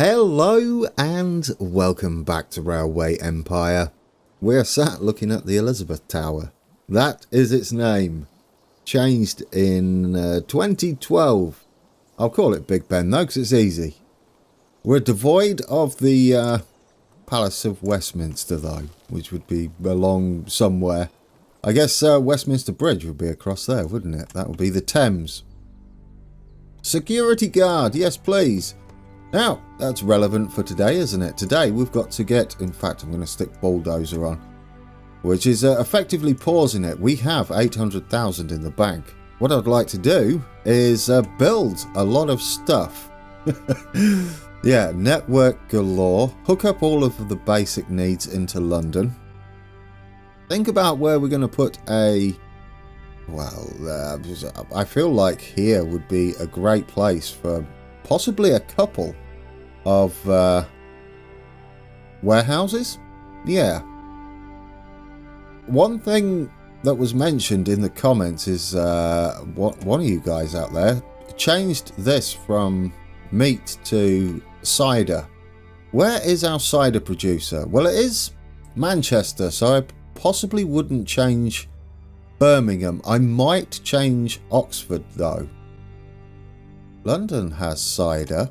Hello and welcome back to Railway Empire. We're sat looking at the Elizabeth Tower. That is its name. Changed in 2012. I'll call it Big Ben though because it's easy. We're devoid of the Palace of Westminster though, which would be along somewhere. I guess Westminster Bridge would be across there, wouldn't it? That would be the Thames. Security guard, yes please. Now, that's relevant for today, isn't it? Today we've got to get, in fact I'm going to stick bulldozer on, which is effectively pausing it. We have 800,000 in the bank. What I'd like to do is build a lot of stuff. Yeah, network galore. Hook up all of the basic needs into London. Think about where we're going to put a... Well, I feel like here would be a great place for possibly a couple of warehouses. Yeah. One thing that was mentioned in the comments is one of you guys out there changed this from meat to cider. Where is our cider producer? Well, it is Manchester, so I possibly wouldn't change Birmingham. I might change Oxford though. London has cider,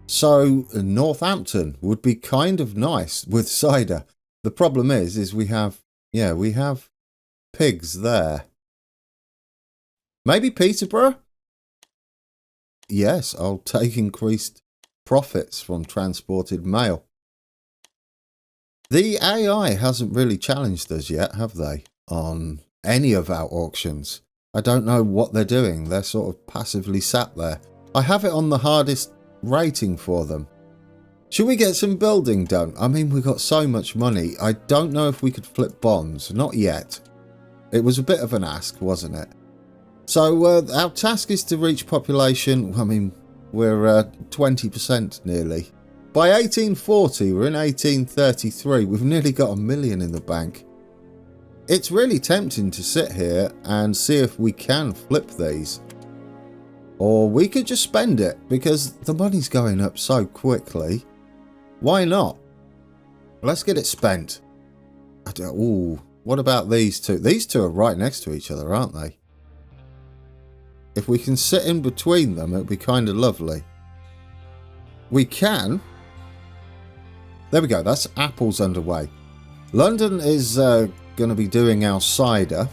so Northampton would be kind of nice with cider. The problem is we have pigs there. Maybe Peterborough? Yes, I'll take increased profits from transported mail. The AI hasn't really challenged us yet, have they, on any of our auctions? I don't know what they're doing. They're sort of passively sat there. I have it on the hardest rating for them. Should we get some building done? I mean, we've got so much money. I don't know if we could flip bonds. Not yet. It was a bit of an ask, wasn't it? So our task is to reach population. I mean, we're 20% nearly. By 1840, we're in 1833. We've nearly got 1 million in the bank. It's really tempting to sit here and see if we can flip these. Or we could just spend it because the money's going up so quickly. Why not? Let's get it spent. Ooh, what about these two? These two are right next to each other, aren't they? If we can sit in between them, it would be kind of lovely. We can. There we go. That's apples underway. London is going to be doing our cider.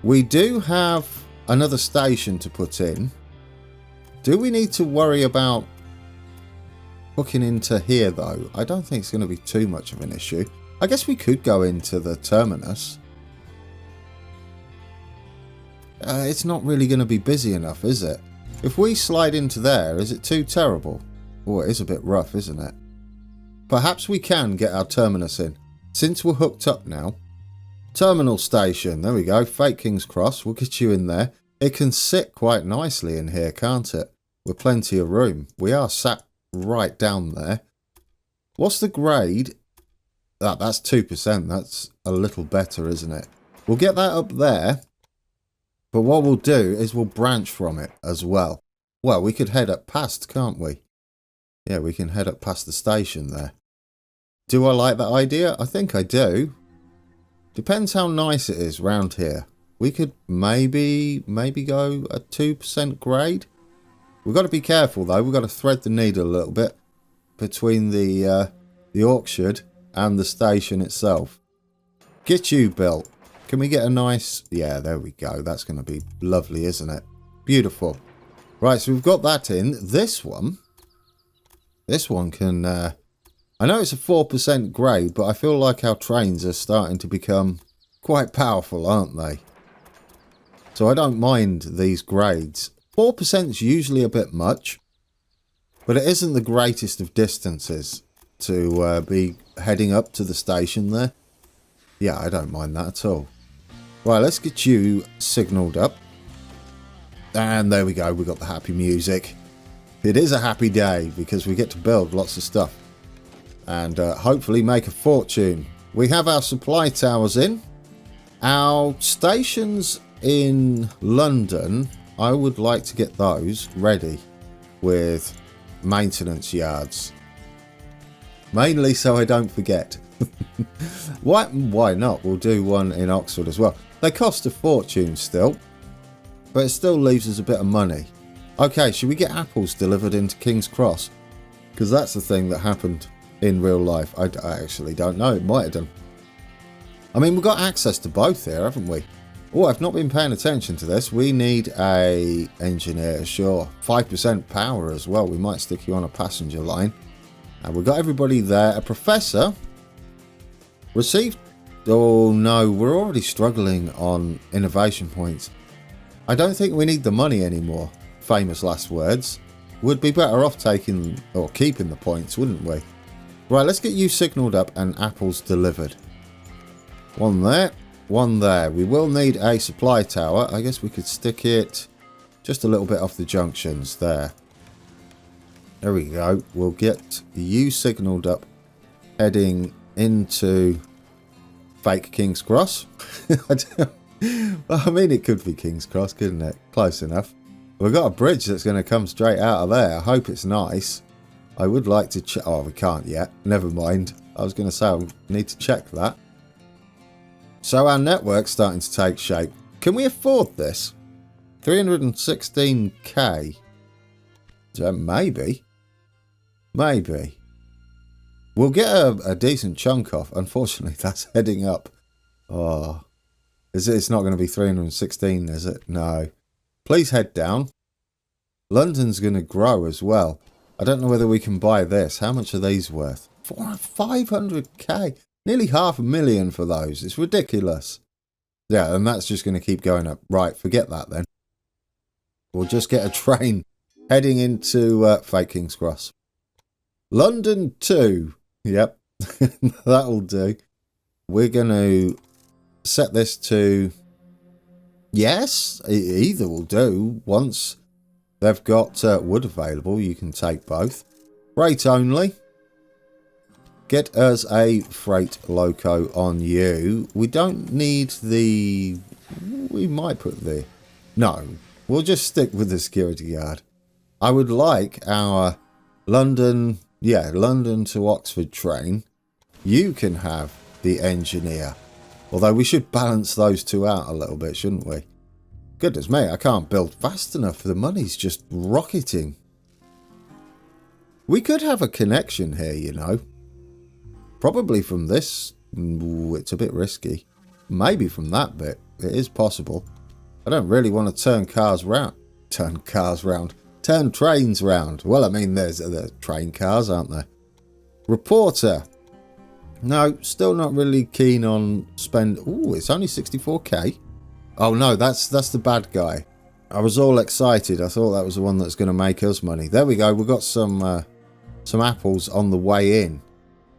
We do have another station to put in. Do we need to worry about hooking into here though? I don't think it's going to be too much of an issue. I guess we could go into the terminus. It's not really going to be busy enough, is it? If we slide into there, is it too terrible? Oh, it is a bit rough, isn't it? Perhaps we can get our terminus in. Since we're hooked up now. Terminal station, there we go, fake King's Cross, we'll get you in there. It can sit quite nicely in here, can't it? With plenty of room. We are sat right down there. What's the grade? That's 2%, that's a little better, isn't it? We'll get that up there, but what we'll do is we'll branch from it as well. Well, we could head up past, can't we? Yeah, we can head up past the station there. Do I like that idea? I think I do. Depends how nice it is round here. We could maybe go a 2% grade. We've got to be careful though. We've got to thread the needle a little bit between the orchard and the station itself. Get you built. Can we get a nice... Yeah, there we go. That's going to be lovely, isn't it? Beautiful. Right, so we've got that in. This one can... I know it's a 4% grade, but I feel like our trains are starting to become quite powerful, aren't they? So I don't mind these grades. 4% is usually a bit much, but it isn't the greatest of distances to be heading up to the station there. Yeah, I don't mind that at all. Right, let's get you signalled up. And there we go, we got the happy music. It is a happy day because we get to build lots of stuff. And hopefully make a fortune. We have our supply towers in. Our stations in London, I would like to get those ready with maintenance yards. Mainly so I don't forget. Why not? We'll do one in Oxford as well. They cost a fortune still, but it still leaves us a bit of money. Okay, should we get apples delivered into King's Cross? Because that's the thing that happened in real life. I actually don't know. It might have done. I mean, we've got access to both here, haven't we? Oh, I've not been paying attention to this. We need a engineer, sure. 5% power as well. We might stick you on a passenger line. And we've got everybody there. A professor received... Oh, no. We're already struggling on innovation points. I don't think we need the money anymore. Famous last words. Would be better off taking or keeping the points, wouldn't we? Right, let's get you signalled up and apples delivered. One there, one there. We will need a supply tower. I guess we could stick it just a little bit off the junctions there. There we go. We'll get you signalled up heading into fake King's Cross. Well, I mean, it could be King's Cross, couldn't it? Close enough. We've got a bridge that's going to come straight out of there. I hope it's nice. I would like to check... Oh, we can't yet. Never mind. I was going to say I need to check that. So our network's starting to take shape. Can we afford this? 316k? Maybe. Maybe. We'll get a decent chunk off. Unfortunately, that's heading up. Oh. It's not going to be 316, is it? No. Please head down. London's going to grow as well. I don't know whether we can buy this. How much are these worth? 500k. Nearly 500,000 for those. It's ridiculous. Yeah, and that's just going to keep going up. Right, forget that then. We'll just get a train heading into fake King's Cross. London 2. Yep, that'll do. We're going to set this to... Yes, either will do. Once they've got wood available, you can take both. Freight only. Get us a freight loco on you. We don't need the... We might put the... No, we'll just stick with the security guard. I would like our London... Yeah, London to Oxford train. You can have the engineer. Although we should balance those two out a little bit, shouldn't we? Goodness me, I can't build fast enough. The money's just rocketing. We could have a connection here, you know. Probably from this. Ooh, it's a bit risky. Maybe from that bit. It is possible. I don't really want to turn cars round. Turn trains round. Well, I mean, there's train cars, aren't there? Reporter. No, still not really keen on spend... Ooh, it's only 64k. Oh no, that's the bad guy. I was all excited. I thought that was the one that's going to make us money. There we go. We've got some apples on the way in.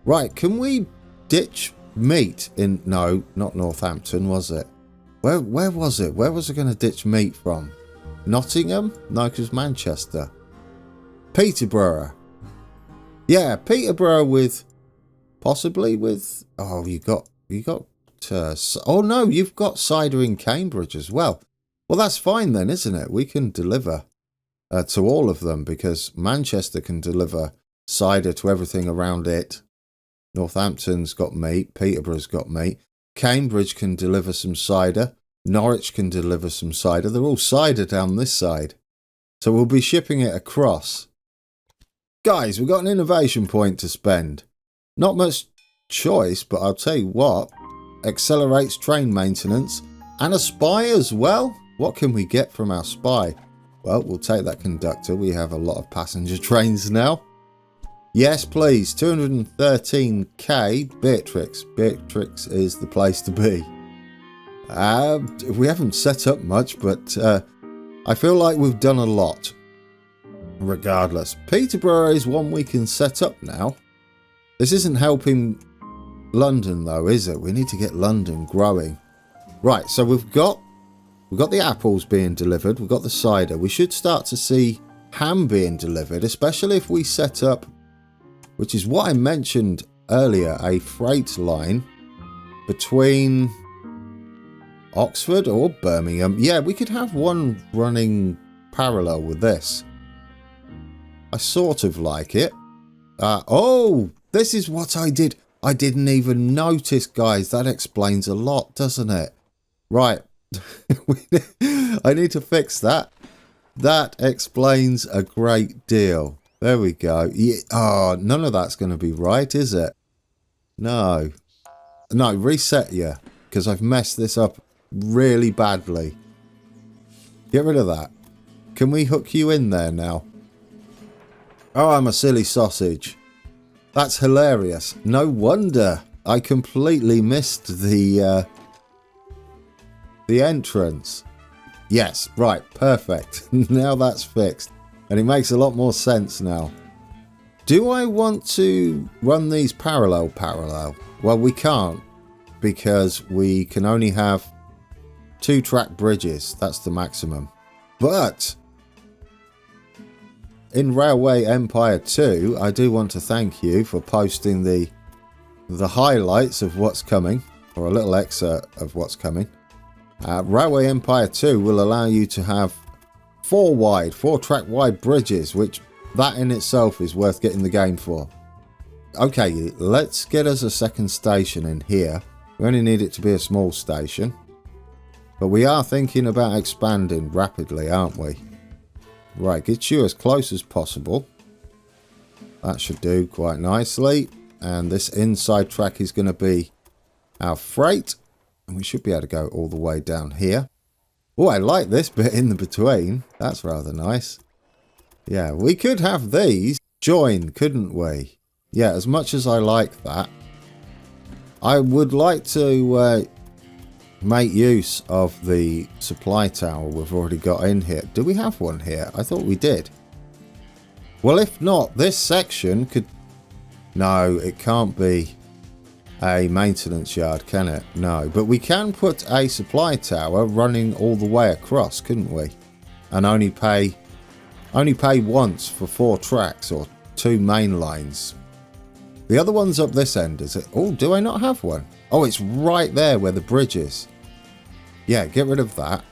Right, can we ditch meat in... No, not Northampton, was it? Where was it? Where was I going to ditch meat from? Nottingham? No, because Manchester. Peterborough. Yeah, Peterborough with... Possibly with... Oh, you got... oh, no, you've got cider in Cambridge as well. Well, that's fine then, isn't it? We can deliver to all of them because Manchester can deliver cider to everything around it. Northampton's got meat. Peterborough's got meat. Cambridge can deliver some cider. Norwich can deliver some cider. They're all cider down this side. So we'll be shipping it across. Guys, we've got an innovation point to spend. Not much choice, but I'll tell you what. Accelerates train maintenance. And a spy as well. What can we get from our spy? Well, we'll take that conductor. We have a lot of passenger trains now. Yes, please. 213k. Beatrix. Beatrix is the place to be. We haven't set up much, but I feel like we've done a lot. Regardless. Peterborough is one we can set up now. This isn't helping London though, is it? We need to get London growing. Right, so we've got the apples being delivered. We've got the cider. We should start to see ham being delivered, especially if we set up, which is what I mentioned earlier, a freight line between Oxford or Birmingham. Yeah, we could have one running parallel with this. I sort of like it. Oh, this is what I did. I didn't even notice, guys. That explains a lot, doesn't it? Right. I need to fix that. That explains a great deal. There we go. Yeah. Oh, none of that's going to be right, is it? No. No, reset you. Because I've messed this up really badly. Get rid of that. Can we hook you in there now? Oh, I'm a silly sausage. That's hilarious. No wonder I completely missed the entrance. Yes, right, perfect. Now that's fixed. And it makes a lot more sense now. Do I want to run these parallel? Well, we can't, because we can only have 2-track bridges. That's the maximum. But in Railway Empire 2, I do want to thank you for posting the highlights of what's coming, or a little excerpt of what's coming. Railway Empire 2 will allow you to have 4-track wide bridges, which that in itself is worth getting the game for. Okay, let's get us a second station in here. We only need it to be a small station. But we are thinking about expanding rapidly, aren't we? Right, get you as close as possible. That should do quite nicely. And this inside track is going to be our freight. And we should be able to go all the way down here. Oh, I like this bit in the between. That's rather nice. Yeah, we could have these join, couldn't we? Yeah, as much as I like that, I would like to make use of the supply tower we've already got in here. Do we have one here? I thought we did. Well, if not, this section could... No, it can't be a maintenance yard, can it? No, but we can put a supply tower running all the way across, couldn't we? And only pay once for 4 tracks or 2 main lines. The other one's up this end, is it? Oh, do I not have one? Oh, it's right there where the bridge is. Yeah, get rid of that.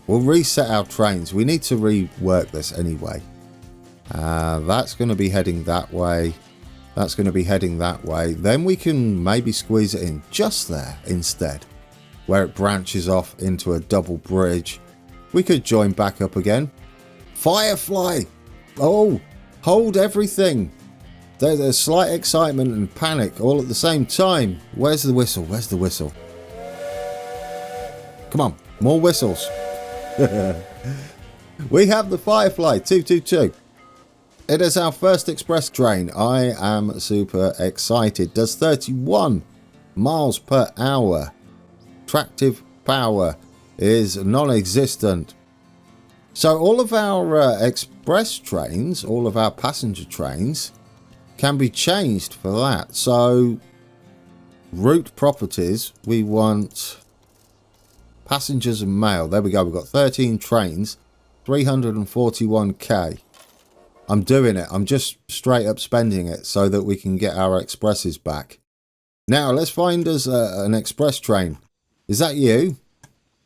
We'll reset our trains. We need to rework this anyway. That's going to be heading that way. That's going to be heading that way. Then we can maybe squeeze it in just there instead, where it branches off into a double bridge. We could join back up again. Firefly! Oh, hold everything. There's slight excitement and panic all at the same time. Where's the whistle? Where's the whistle? Come on, more whistles. We have the Firefly 222. It is our first express train. I am super excited. Does 31 miles per hour. Tractive power is non-existent. So all of our express trains, all of our passenger trains, can be changed for that. So route properties, we want passengers and mail. There we go. We've got 13 trains, 341k. I'm doing it. I'm just straight up spending it so that we can get our expresses back. Now let's find us an express train. Is that you?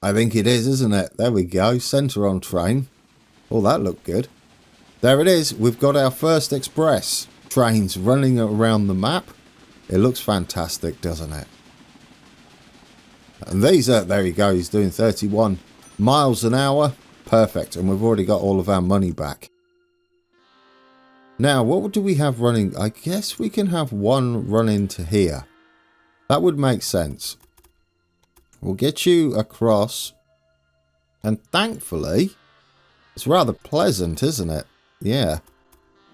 I think it is, isn't it? There we go. Centre on train. Oh, that looked good. There it is. We've got our first express trains running around the map. It looks fantastic, doesn't it? And these are, there you go, he's doing 31 miles an hour. Perfect. And we've already got all of our money back. Now, what do we have running? I guess we can have one run into here. That would make sense. We'll get you across. And thankfully, it's rather pleasant, isn't it? Yeah.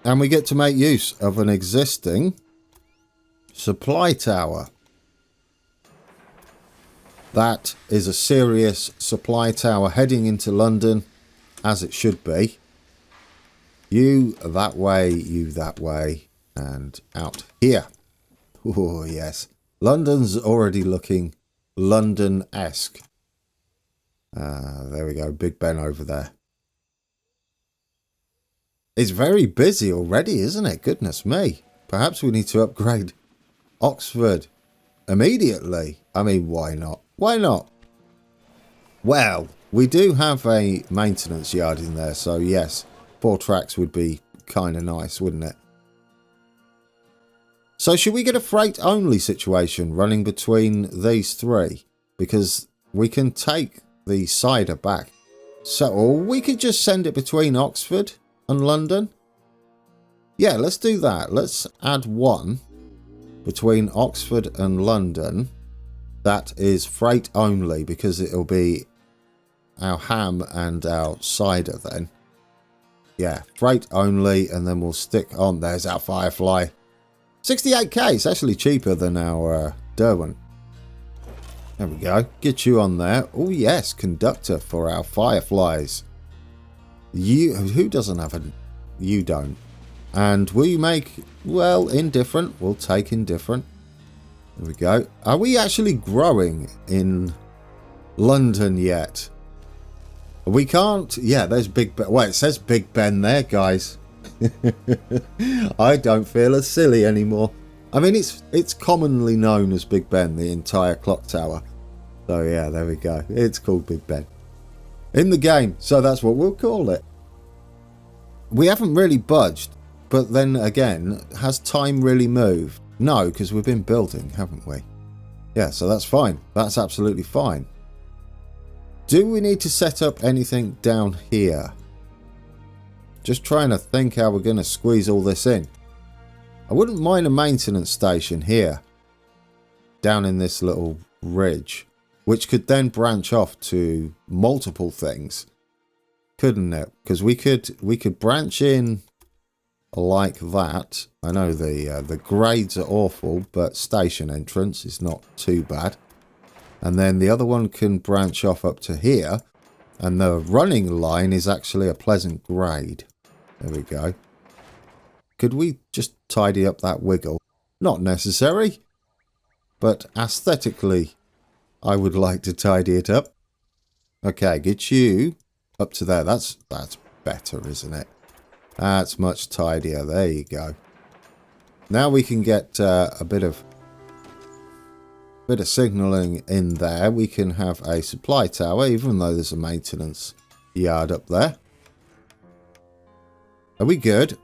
And we get to make use of an existing supply tower. That is a serious supply tower heading into London, as it should be. You that way, and out here. Oh, yes. London's already looking London-esque. There we go. Big Ben over there. It's very busy already, isn't it? Goodness me. Perhaps we need to upgrade Oxford immediately. I mean, why not? Why not? Well, we do have a maintenance yard in there, so yes, 4 tracks would be kind of nice, wouldn't it? So should we get a freight only situation running between these three? Because we can take the cider back. So, or we could just send it between Oxford and London. Yeah, let's do that. Let's add one between Oxford and London. That is freight only, because it'll be our ham and our cider then. Yeah, freight only, and then we'll stick on. There's our Firefly. 68k. It's actually cheaper than our Derwent. There we go. Get you on there. Oh yes, conductor for our Fireflies. Who doesn't have a... You don't. And will you make... Well, indifferent. We'll take indifferent. There we go. Are we actually growing in London yet? We can't... Yeah, there's Big Ben. Well, it says Big Ben there, guys. I don't feel as silly anymore. I mean, it's commonly known as Big Ben, the entire clock tower. So yeah, there we go. It's called Big Ben in the game, so that's what we'll call it. We haven't really budged, but then again, has time really moved? No, because we've been building, haven't we? Yeah, so that's fine. That's absolutely fine. Do we need to set up anything down here? Just trying to think how we're going to squeeze all this in. I wouldn't mind a maintenance station here, down in this little ridge, which could then branch off to multiple things, couldn't it? Because we could branch in like that. I know the grades are awful, but station entrance is not too bad. And then the other one can branch off up to here, and the running line is actually a pleasant grade. There we go. Could we just tidy up that wiggle? Not necessary, but aesthetically, I would like to tidy it up. Okay, get you up to there. That's better, isn't it? That's much tidier. There you go. Now we can get a bit of signalling in there. We can have a supply tower, even though there's a maintenance yard up there. Are we good?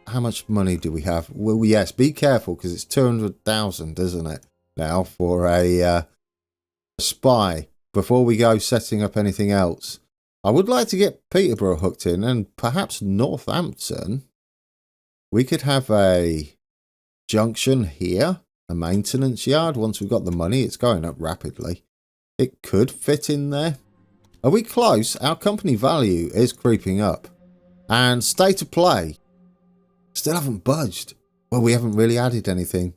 How much money do we have? Well, yes, be careful, because it's 200,000, isn't it? Now for a spy, before we go setting up anything else. I would like to get Peterborough hooked in, and perhaps Northampton. We could have a junction here, a maintenance yard. Once we've got the money, it's going up rapidly. It could fit in there. Are we close? Our company value is creeping up. And state of play. Still haven't budged. Well, we haven't really added anything.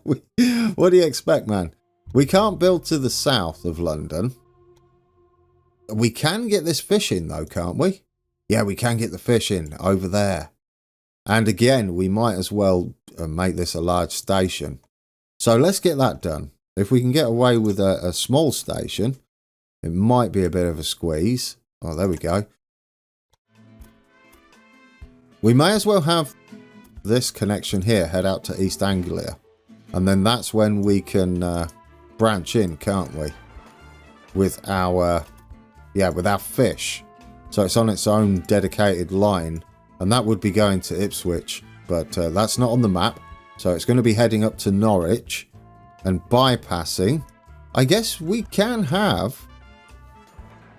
What do you expect, man? We can't build to the south of London. We can get this fish in, though, can't we? Yeah, we can get the fish in over there. And again, we might as well make this a large station. So let's get that done. If we can get away with a small station, it might be a bit of a squeeze. Oh, there we go. We may as well have this connection here head out to East Anglia, and then that's when we can branch in, can't we, with our fish. So it's on its own dedicated line, and that would be going to Ipswich, but that's not on the map. So it's going to be heading up to Norwich and bypassing. I guess we can have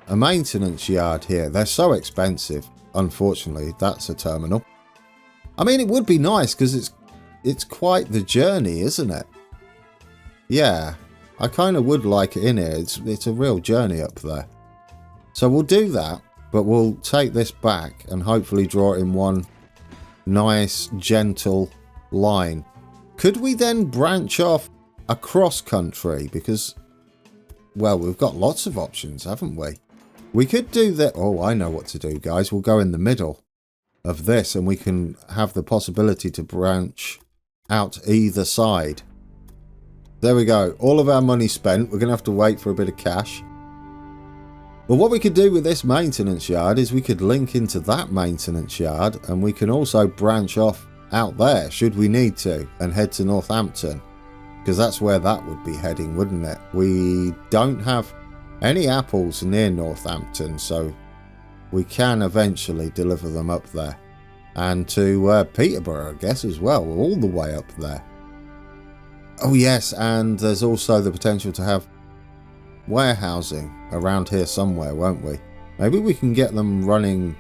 a maintenance yard here. They're so expensive. Unfortunately, that's a terminal. I mean, it would be nice, because it's quite the journey, isn't it? Yeah, I kind of would like it in here. It's a real journey up there. So we'll do that, but we'll take this back and hopefully draw it in one nice, gentle line. Could we then branch off across country? Because, well, we've got lots of options, haven't we? We could do that. Oh, I know what to do, guys. We'll go in the middle of this, and we can have the possibility to branch out either side. There we go. All of our money spent. We're going to have to wait for a bit of cash. But what we could do with this maintenance yard is we could link into that maintenance yard, and we can also branch off out there, should we need to, and head to Northampton. Because that's where that would be heading, wouldn't it? We don't have any apples near Northampton, so we can eventually deliver them up there. And to Peterborough, I guess, as well. All the way up there. Oh, yes. And there's also the potential to have warehousing around here somewhere, won't we? Maybe we can get them running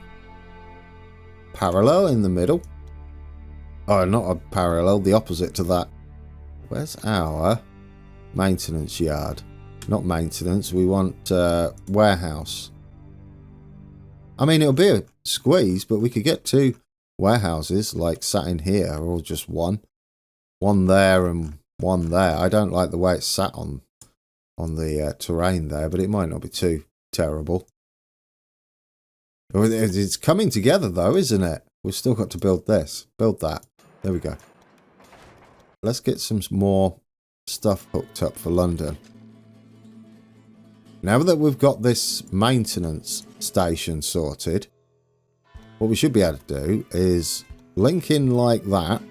parallel in the middle. Oh, not a parallel. The opposite to that. Where's our maintenance yard? Not maintenance. We want warehouse. I mean, it'll be a squeeze, but we could get 2 warehouses like sat in here, or just one. One there and one there. I don't like the way it's sat on the terrain there, but it might not be too terrible. It's coming together though, isn't it? We've still got to build this. Build that. There we go. Let's get some more stuff hooked up for London. Now that we've got this maintenance station sorted, what we should be able to do is link in like that.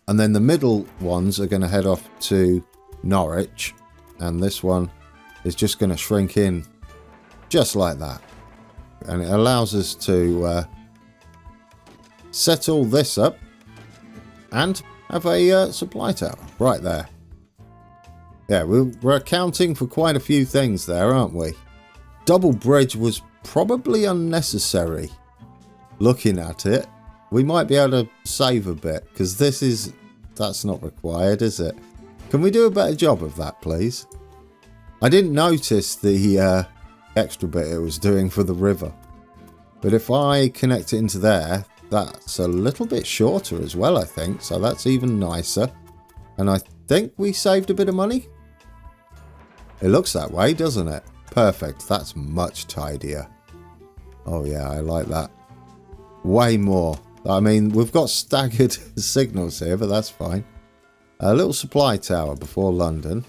And then the middle ones are going to head off to Norwich. And this one is just going to shrink in just like that. And it allows us to set all this up and have a supply tower right there. Yeah, we're accounting for quite a few things there, aren't we? Double bridge was probably unnecessary. Looking at it, we might be able to save a bit, because that's not required, is it? Can we do a better job of that, please? I didn't notice the extra bit it was doing for the river. But if I connect it into there, that's a little bit shorter as well, I think. So that's even nicer. And I think we saved a bit of money. It looks that way, doesn't it? Perfect. That's much tidier. Oh yeah, I like that. Way more. I mean, we've got staggered signals here, but that's fine. A little supply tower before London.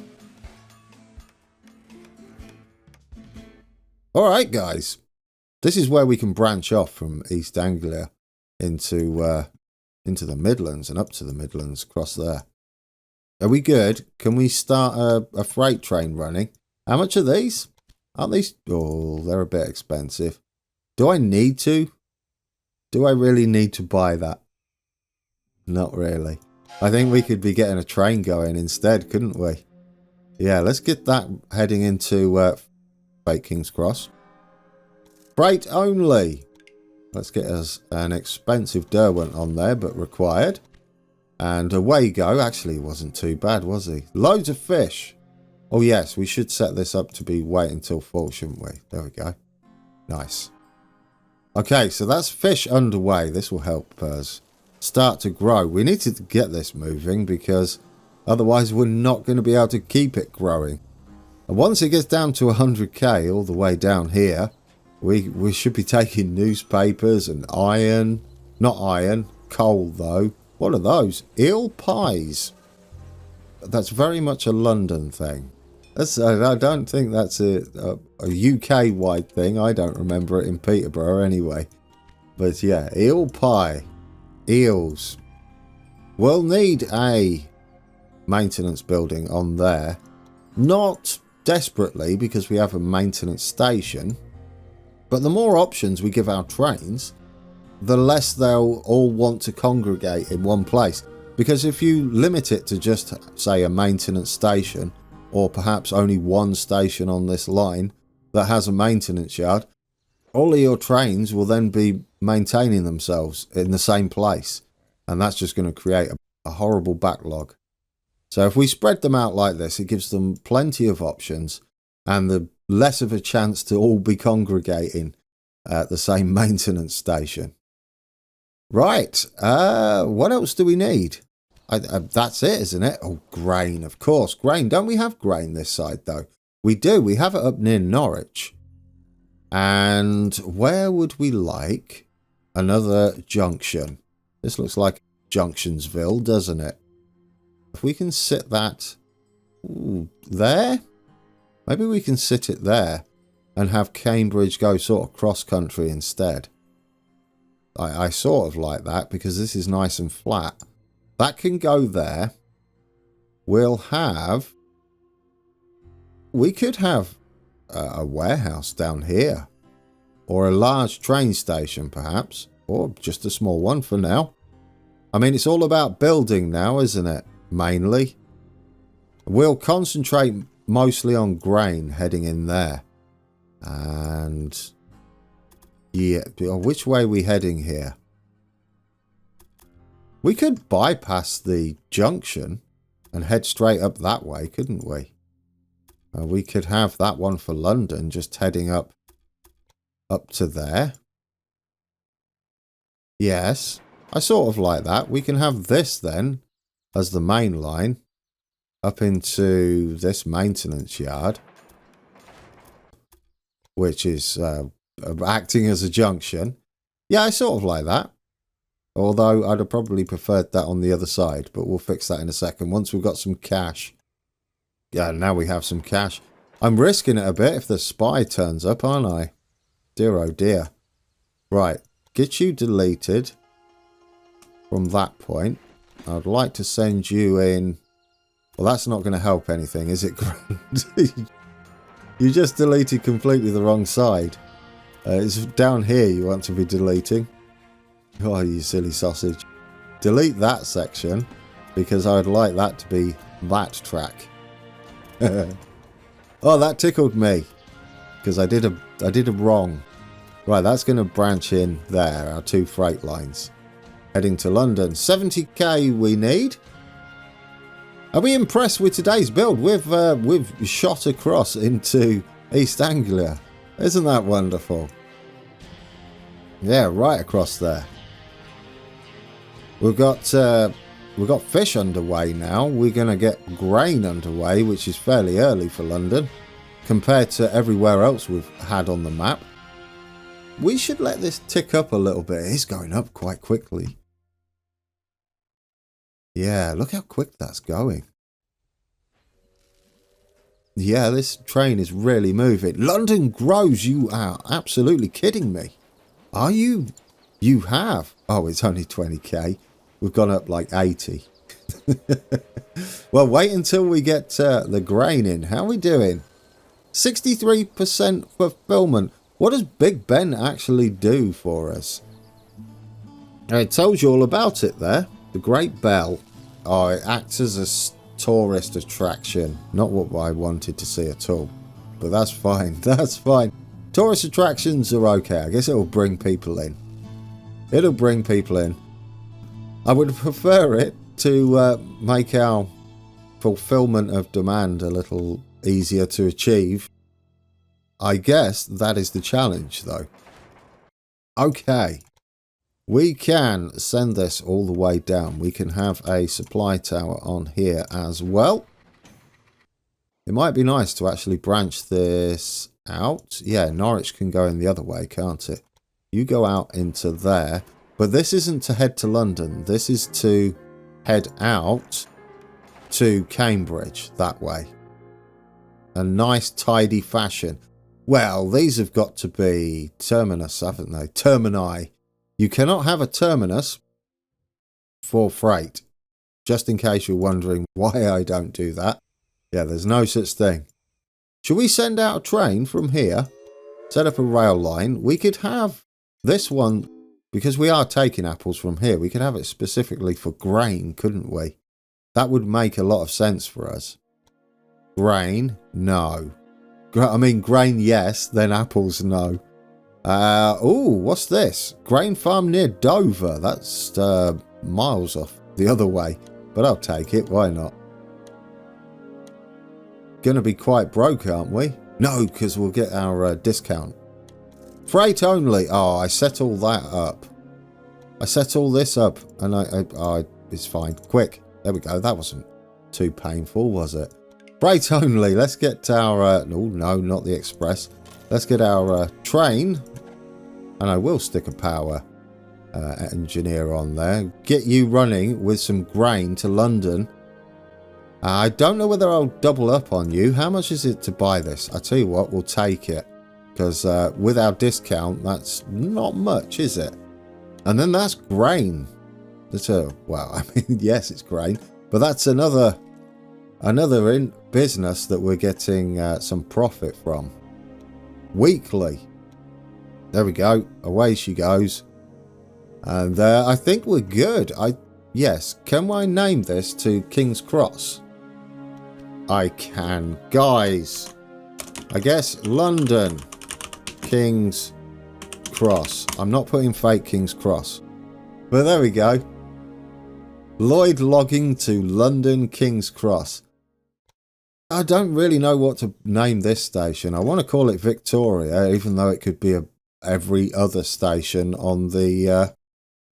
Alright, guys. This is where we can branch off from East Anglia into the Midlands and up to the Midlands across there. Are we good? Can we start a freight train running? How much are these? Aren't these? Oh, they're a bit expensive. Do I need to? Do I really need to buy that? Not really. I think we could be getting a train going instead, couldn't we? Yeah, let's get that heading into Fake King's Cross. Freight only. Let's get us an expensive Derwent on there, but required. And away you go. Actually, he wasn't too bad, was he? Loads of fish. Oh, yes, we should set this up to be wait until full, shouldn't we? There we go. Nice. Okay, so that's fish underway. This will help us start to grow. We need to get this moving because otherwise we're not going to be able to keep it growing. And once it gets down to 100k all the way down here, we should be taking newspapers and iron. Not iron, coal though. What are those? Eel pies. That's very much a London thing. I don't think that's a UK-wide thing. I don't remember it in Peterborough anyway. But yeah, eel pie. Eels. We'll need a maintenance building on there. Not desperately, because we have a maintenance station. But the more options we give our trains, the less they'll all want to congregate in one place. Because if you limit it to just, say, a maintenance station, or perhaps only one station on this line that has a maintenance yard, all of your trains will then be maintaining themselves in the same place. And that's just going to create a horrible backlog. So if we spread them out like this, it gives them plenty of options and the less of a chance to all be congregating at the same maintenance station. Right, what else do we need? That's it, isn't it? Oh, grain, of course. Grain. Don't we have grain this side, though? We do. We have it up near Norwich. And where would we like another junction? This looks like Junctionsville, doesn't it? If we can sit that there, maybe we can sit it there and have Cambridge go sort of cross-country instead. I sort of like that because this is nice and flat. That can go there. We could have a warehouse down here. Or a large train station, perhaps. or just a small one for now. I mean, it's all about building now, isn't it? Mainly. We'll concentrate mostly on grain heading in there. And yeah, which way are we heading here? We could bypass the junction and head straight up that way, couldn't we? We could have that one for London, just heading up to there. Yes, I sort of like that. We can have this then as the main line up into this maintenance yard, which is acting as a junction. Yeah, I sort of like that. Although I'd have probably preferred that on the other side, but we'll fix that in a second once we've got some cash. Yeah, now we have some cash. I'm risking it a bit if the spy turns up, aren't I? Dear oh dear. Right, get you deleted from that point. I'd like to send you in. Well, that's not going to help anything, is it, Grant? You just deleted completely the wrong side. It's down here you want to be deleting. Oh, you silly sausage. Delete that section, because I'd like that to be that track. Oh, that tickled me, because I did a wrong. Right, that's going to branch in there, our 2 freight lines. Heading to London. 70k we need. Are we impressed with today's build? We've shot across into East Anglia. Isn't that wonderful? Yeah, right across there. We've got fish underway now. We're going to get grain underway, which is fairly early for London compared to everywhere else we've had on the map. We should let this tick up a little bit. It's going up quite quickly. Yeah, look how quick that's going. Yeah, this train is really moving. London grows. You are absolutely kidding me. Are you? You have. Oh, it's only 20k. We've gone up like 80. Well, wait until we get the grain in. How are we doing? 63% fulfillment. What does Big Ben actually do for us? I told you all about it there. The Great Bell. Oh, it acts as a tourist attraction. Not what I wanted to see at all. But that's fine. That's fine. Tourist attractions are okay. I guess it'll bring people in. It'll bring people in. I would prefer it to make our fulfillment of demand a little easier to achieve. I guess that is the challenge, though. Okay. We can send this all the way down. We can have a supply tower on here as well. It might be nice to actually branch this out. Yeah, Norwich can go in the other way, can't it? You go out into there. But this isn't to head to London. This is to head out to Cambridge that way. A nice, tidy fashion. Well, these have got to be terminus, haven't they? Termini. You cannot have a terminus for freight. Just in case you're wondering why I don't do that. Yeah, there's no such thing. Should we send out a train from here? Set up a rail line. We could have this one, because we are taking apples from here. We could have it specifically for grain, couldn't we? That would make a lot of sense for us. Grain? No. I mean, grain, yes. Then apples, no. Oh, what's this? Grain farm near Dover. That's miles off the other way. But I'll take it. Why not? Gonna be quite broke, aren't we? No, because we'll get our discount. Freight only. Oh, I set all that up. I set all this up, and it's fine. Quick. There we go. That wasn't too painful, was it? Freight only. Let's get our... no, not the express. Let's get our train. And I will stick a power engineer on there. Get you running with some grain to London. I don't know whether I'll double up on you. How much is it to buy this? I tell you what, we'll take it. Because with our discount, that's not much, is it? And then that's grain. That's well, I mean, yes, it's grain. But that's another in business that we're getting some profit from. Weekly. There we go. Away she goes. And I think we're good. Yes, can I name this to King's Cross? I can. Guys, I guess London King's Cross. I'm not putting fake King's Cross. But there we go. Lloyd logging to London King's Cross. I don't really know what to name this station. I want to call it Victoria, even though it could be every other station on the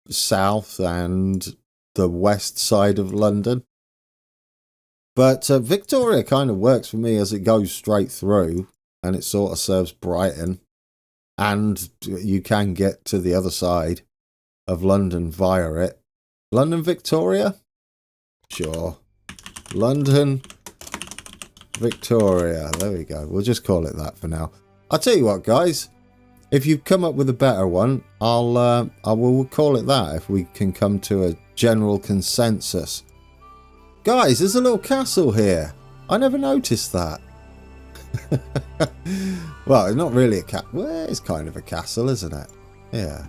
south and the west side of London. But Victoria kind of works for me as it goes straight through and it sort of serves Brighton. And you can get to the other side of London via it. London Victoria? Sure. London Victoria. There we go. We'll just call it that for now. I'll tell you what, guys. If you've come up with a better one, I will call it that if we can come to a general consensus. Guys, there's a little castle here. I never noticed that. Well, it's not really a castle. Well, it's kind of a castle, isn't it? Yeah.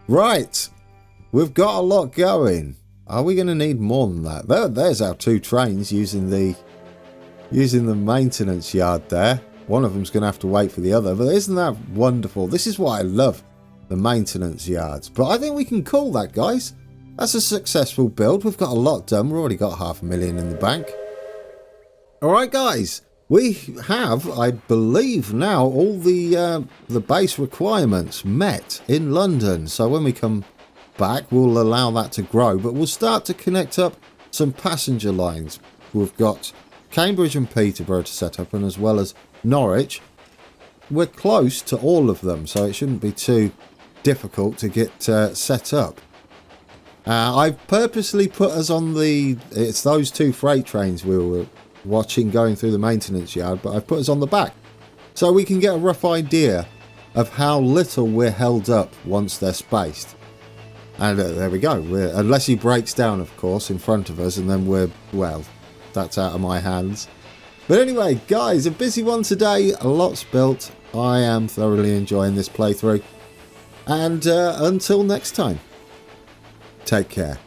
Right. We've got a lot going. Are we going to need more than that? There's our 2 trains using the maintenance yard there. One of them's going to have to wait for the other. But isn't that wonderful? This is why I love the maintenance yards. But I think we can call that, guys. That's a successful build. We've got a lot done. We've already got $500,000 in the bank. Alright, guys. We have, I believe now, all the base requirements met in London. So when we come back, we'll allow that to grow. But we'll start to connect up some passenger lines. We've got Cambridge and Peterborough to set up, and as well as Norwich. We're close to all of them, so it shouldn't be too difficult to get set up. I've purposely put us on it's those 2 freight trains we were watching going through the maintenance yard, but I've put us on the back so we can get a rough idea of how little we're held up once they're spaced. And there we go. Unless he breaks down, of course, in front of us, and then well, that's out of my hands. But anyway, guys, a busy one today. A lot's built. I am thoroughly enjoying this playthrough. And until next time, take care.